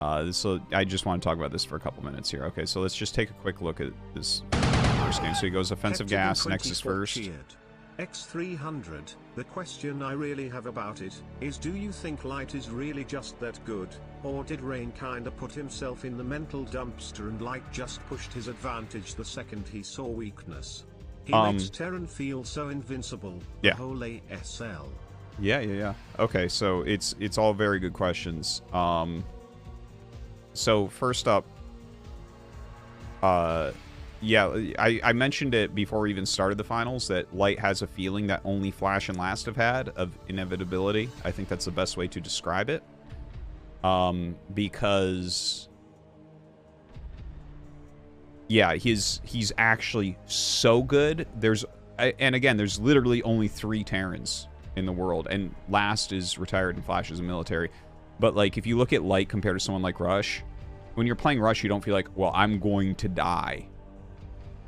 So I just want to talk about this for a couple minutes here. Okay, so let's just take a quick look at this first game. So he goes offensive gas, Nexus first. X300, the question I really have about it is, do you think Light is really just that good, or did Rain kinda put himself in the mental dumpster and Light just pushed his advantage the second he saw weakness? He makes Terran feel so invincible, the whole ASL. Yeah. Okay, so it's all very good questions. So first up, yeah, I mentioned it before we even started the finals that Light has a feeling that only Flash and Last have had of inevitability. I think that's the best way to describe it. Because yeah, he's actually so good. And again, there's literally only 3 Terrans in the world, and Last is retired and Flash is a military. But like, if you look at Light compared to someone like Rush, when you're playing Rush, you don't feel like, well, I'm going to die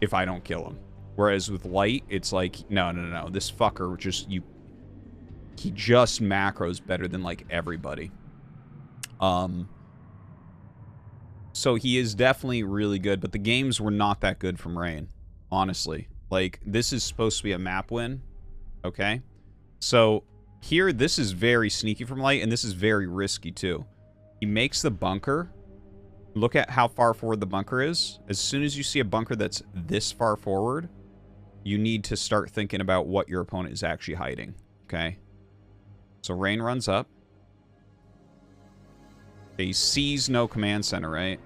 if I don't kill him. Whereas with Light, it's like, no, this fucker he just macros better than like everybody. So he is definitely really good, but the games were not that good from Rain, honestly. Like, this is supposed to be a map win, okay? So here, this is very sneaky from Light, and this is very risky too. He makes the bunker. Look at how far forward the bunker is. As soon as you see a bunker that's this far forward, you need to start thinking about what your opponent is actually hiding, okay? So Rain runs up. He sees no command center, right?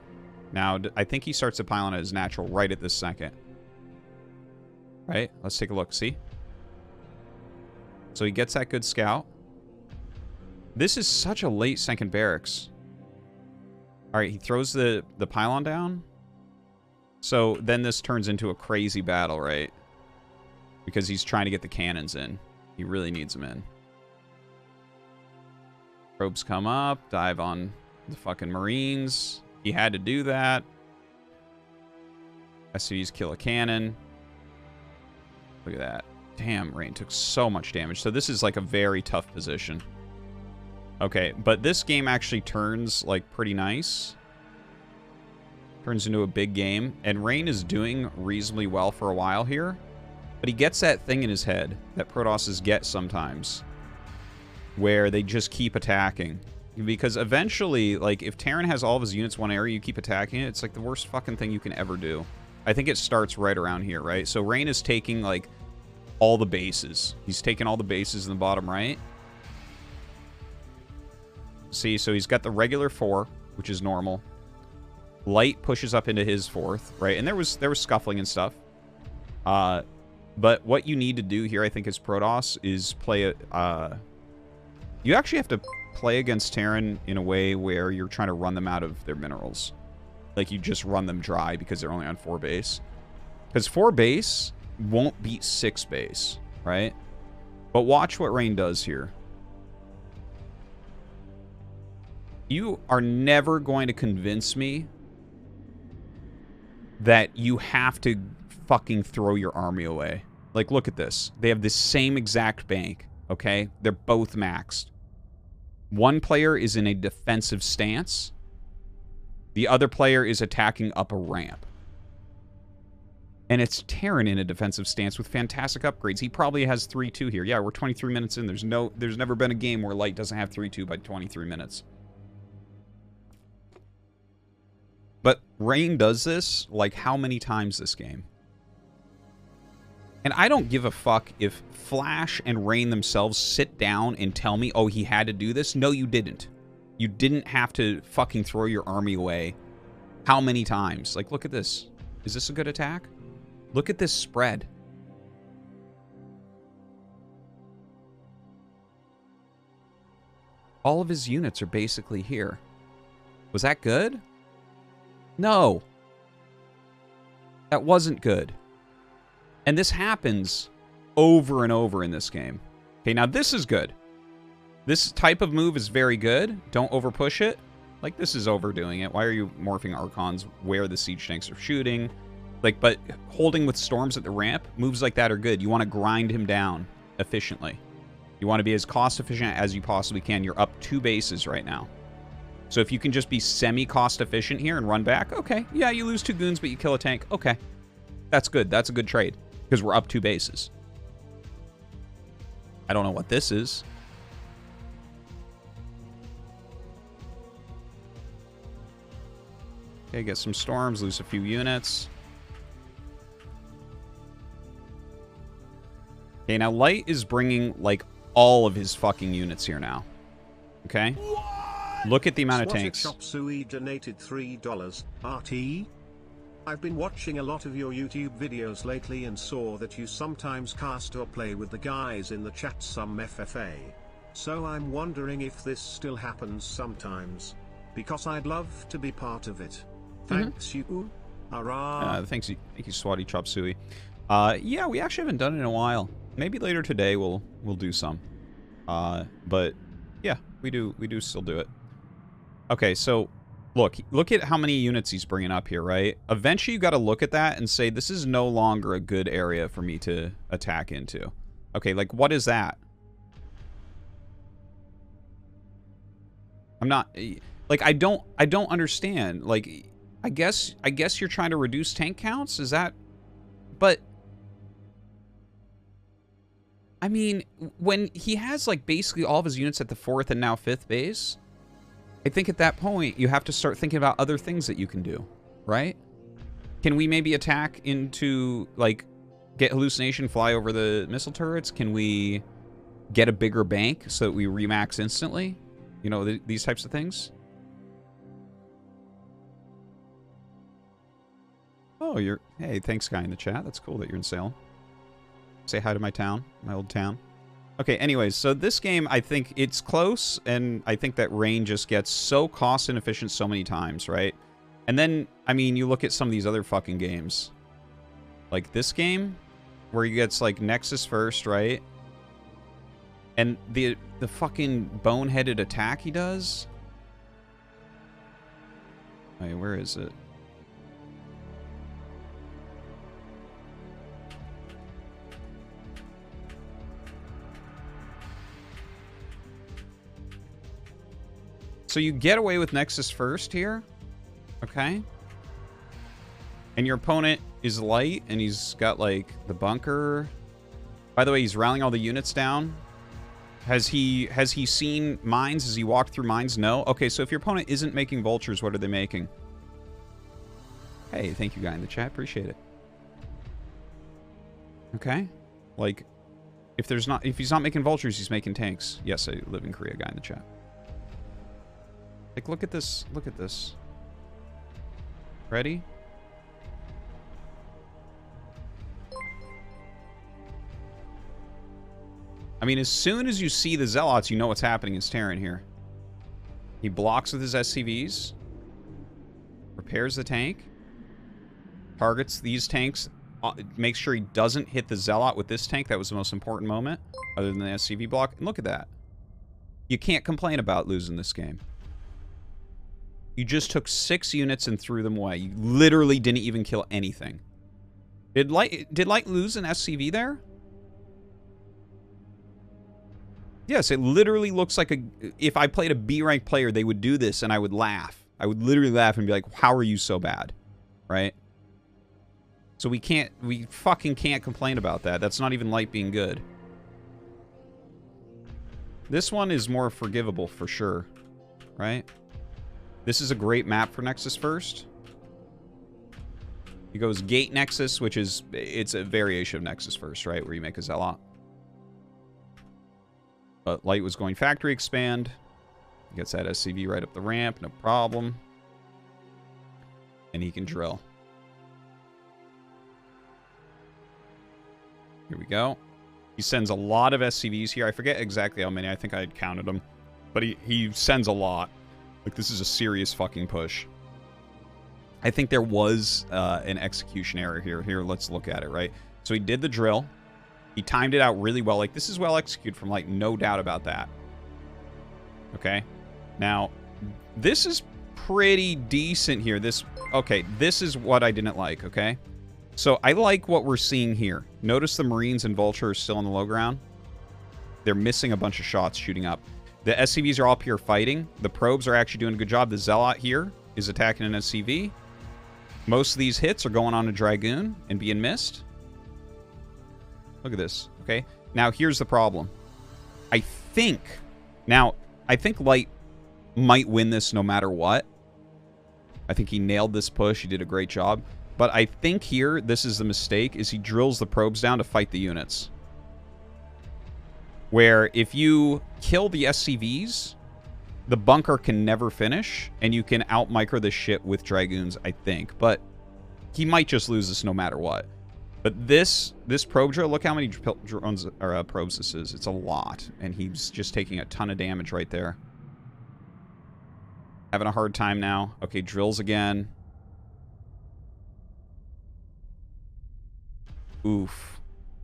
Now, I think he starts to pile on at his natural right at this second. Right? Let's take a look. See? So he gets that good scout. This is such a late second barracks. All right, he throws the pylon down. So then this turns into a crazy battle, right? Because he's trying to get the cannons in. He really needs them in. Probes come up, dive on the fucking Marines. He had to do that. SCVs kill a cannon. Look at that. Damn, Rain took so much damage. So this is like a very tough position. Okay, but this game actually turns like pretty nice. Turns into a big game. And Rain is doing reasonably well for a while here. But he gets that thing in his head that Protosses get sometimes, where they just keep attacking. Because eventually, like, if Terran has all of his units in one area, you keep attacking it, it's like the worst fucking thing you can ever do. I think it starts right around here, right? So Rain is taking, like, all the bases. He's taking all the bases in the bottom right. See, so he's got the regular 4, which is normal. Light pushes up into his 4th, right? And there was scuffling and stuff. But what you need to do here, I think, as Protoss, is play it. You actually have to play against Terran in a way where you're trying to run them out of their minerals. Like, you just run them dry because they're only on 4 base. Because 4 base won't beat 6 base, right? But watch what Rain does here. You are never going to convince me that you have to fucking throw your army away. Like, look at this. They have the same exact bank, okay? They're both maxed. One player is in a defensive stance. The other player is attacking up a ramp. And it's Terran in a defensive stance with fantastic upgrades. He probably has 3-2 here. Yeah, we're 23 minutes in. There's never been a game where Light doesn't have 3-2 by 23 minutes. But Rain does this, like, how many times this game? And I don't give a fuck if Flash and Rain themselves sit down and tell me, oh, he had to do this. No, you didn't. You didn't have to fucking throw your army away. How many times? Like, look at this. Is this a good attack? Look at this spread. All of his units are basically here. Was that good? No. That wasn't good. And this happens over and over in this game. Okay, now this is good. This type of move is very good. Don't overpush it. Like, this is overdoing it. Why are you morphing Archons where the siege tanks are shooting? Like, but holding with storms at the ramp, moves like that are good. You want to grind him down efficiently. You want to be as cost efficient as you possibly can. You're up 2 bases right now. So if you can just be semi-cost efficient here and run back, okay. Yeah, you lose 2 goons, but you kill a tank. Okay. That's good. That's a good trade. Because we're up 2 bases. I don't know what this is. Okay, get some storms, lose a few units. Okay, now Light is bringing, like, all of his fucking units here now. Okay? What? Look at the amount of tanks. Chop Suey donated $3. RT? I've been watching a lot of your YouTube videos lately and saw that you sometimes cast or play with the guys in the chat some FFA. So I'm wondering if this still happens sometimes. Because I'd love to be part of it. Thanks you. Hurrah. Thank you, Swati Chop Suey. Yeah, we actually haven't done it in a while. Maybe later today we'll do some. But yeah, we do still do it. Okay, so look at how many units he's bringing up here, right? Eventually you got to look at that and say this is no longer a good area for me to attack into. Okay, like what is that? I'm not like I don't understand. Like I guess you're trying to reduce tank counts? Is that but I mean, when he has, like, basically all of his units at the 4th and now 5th base, I think at that point, you have to start thinking about other things that you can do, right? Can we maybe attack into, like, get hallucination, fly over the missile turrets? Can we get a bigger bank so that we remax instantly? You know, these types of things? Oh, hey, thanks, guy in the chat. That's cool that you're in Salem. Say hi to my town, my old town. Okay, anyways, so this game, I think it's close, and I think that Rain just gets so cost inefficient so many times, right? And then, I mean, you look at some of these other fucking games. Like this game, where he gets, like, Nexus first, right? And the fucking boneheaded attack he does. Wait, where is it? So you get away with Nexus first here. Okay. And your opponent is light, and he's got, like, the bunker. By the way, he's rallying all the units down. Has he seen mines? Has he walked through mines? No? Okay, so if your opponent isn't making vultures, what are they making? Hey, thank you, guy in the chat. Appreciate it. Okay. Like, if he's not making vultures, he's making tanks. Yes, I live in Korea, guy in the chat. Like, look at this. Look at this. Ready? I mean, as soon as you see the Zealots, you know what's happening in Terran here. He blocks with his SCVs. Repairs the tank. Targets these tanks. Makes sure he doesn't hit the Zealot with this tank. That was the most important moment, other than the SCV block. And look at that. You can't complain about losing this game. You just took 6 units and threw them away. You literally didn't even kill anything. Did Light lose an SCV there? Yes, it literally looks like if I played a B-rank player, they would do this and I would laugh. I would literally laugh and be like, how are you so bad? Right? So we fucking can't complain about that. That's not even Light being good. This one is more forgivable for sure. Right? This is a great map for Nexus first. He goes Gate Nexus, which is, it's a variation of Nexus first, right? Where you make a Zealot. But Light was going Factory Expand. Gets that SCV right up the ramp, no problem. And he can drill. Here we go. He sends a lot of SCVs here. I forget exactly how many. I think I had counted them. But he sends a lot. Like, this is a serious fucking push. I think there was an execution error here. Here, let's look at it, right? So he did the drill. He timed it out really well. Like, this is well executed from Light. No doubt about that. Okay? Now, this is pretty decent here. Okay, this is what I didn't like, okay? So I like what we're seeing here. Notice the Marines and Vulture are still on the low ground. They're missing a bunch of shots shooting up. The SCVs are all up here fighting. The probes are actually doing a good job. The Zealot here is attacking an SCV. Most of these hits are going on a Dragoon and being missed. Look at this, okay? Now, here's the problem. I think Light might win this no matter what. I think he nailed this push. He did a great job. But I think here, this is the mistake, is he drills the probes down to fight the units. Where if you kill the SCVs, the bunker can never finish, and you can out-micro this shit with Dragoons, I think. But he might just lose this no matter what. But this probe drill, look how many drones or probes this is. It's a lot, and he's just taking a ton of damage right there. Having a hard time now. Okay, drills again. Oof.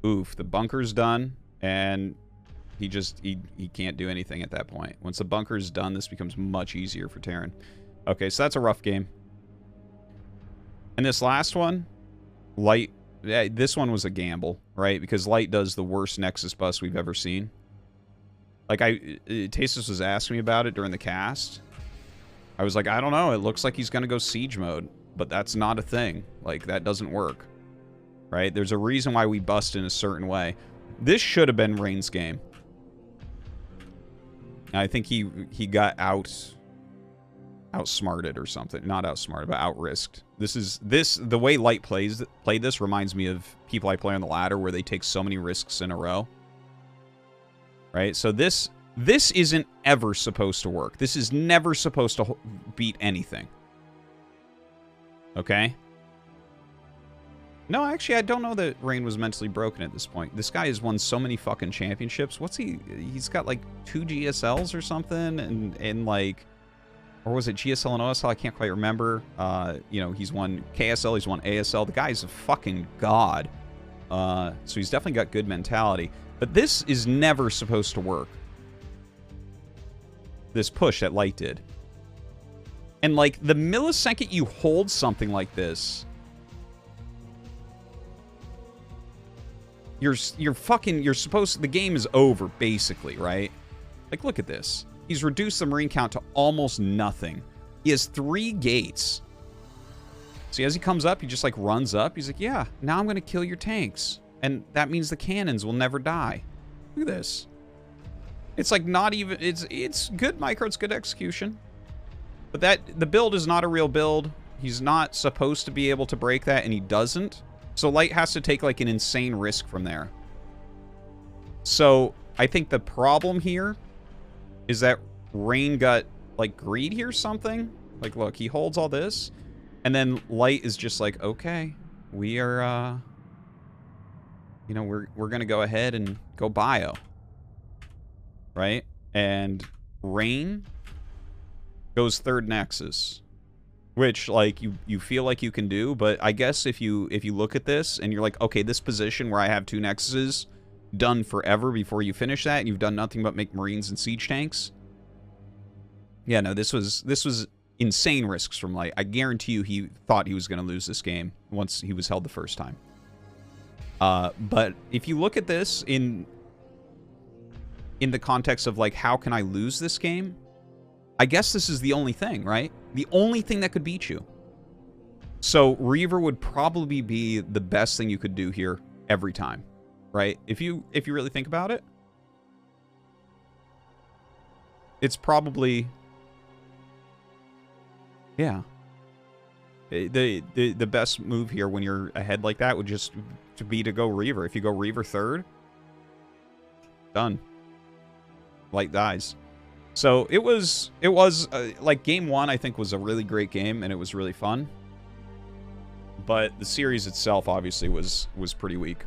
Oof. The bunker's done, and he can't do anything at that point. Once the bunker's done, this becomes much easier for Terran. Okay, so that's a rough game. And this last one, Light, this one was a gamble, right? Because Light does the worst Nexus bust we've ever seen. Like, Tasis was asking me about it during the cast. I was like, I don't know. It looks like he's going to go siege mode, but that's not a thing. Like, that doesn't work, right? There's a reason why we bust in a certain way. This should have been Rain's game. I think he got outsmarted or something. Not outsmarted, but outrisked. The way Light played this reminds me of people I play on the ladder where they take so many risks in a row. Right? So this isn't ever supposed to work. This is never supposed to beat anything. Okay? No, actually, I don't know that Rain was mentally broken at this point. This guy has won so many fucking championships. What's he? He's got like 2 GSLs or something, and like, or was it GSL and OSL? I can't quite remember. You know, he's won KSL, he's won ASL. The guy's a fucking god. So he's definitely got good mentality. But this is never supposed to work. This push that Light did. And like, the millisecond you hold something like this, you're supposed to, the game is over, basically, right? Like, look at this. He's reduced the Marine count to almost nothing. He has 3 gates. See, as he comes up, he just, like, runs up. He's like, yeah, now I'm going to kill your tanks. And that means the cannons will never die. Look at this. It's, like, not even... It's good micro. It's good execution. But the build is not a real build. He's not supposed to be able to break that, and he doesn't. So Light has to take, like, an insane risk from there. So I think the problem here is that Rain got, like, greed here or something. Like, look, he holds all this. And then Light is just like, okay, we are, you know, we're going to go ahead and go bio. Right? And Rain goes 3rd Nexus. Which, like, you feel like you can do, but I guess if you look at this and you're like, okay, this position where I have 2 Nexuses done forever before you finish that, and you've done nothing but make Marines and siege tanks. Yeah, no, this was insane risks from Light. I guarantee you he thought he was going to lose this game once he was held the first time. But if you look at this in the context of, like, how can I lose this game? I guess this is the only thing, right? The only thing that could beat you. So Reaver would probably be the best thing you could do here every time, right? If you really think about it, it's probably, yeah. The best move here when you're ahead like that would just be to go Reaver. If you go Reaver 3rd, done. Light dies. So it was like game 1, I think, was a really great game, and it was really fun. But the series itself, obviously, was pretty weak.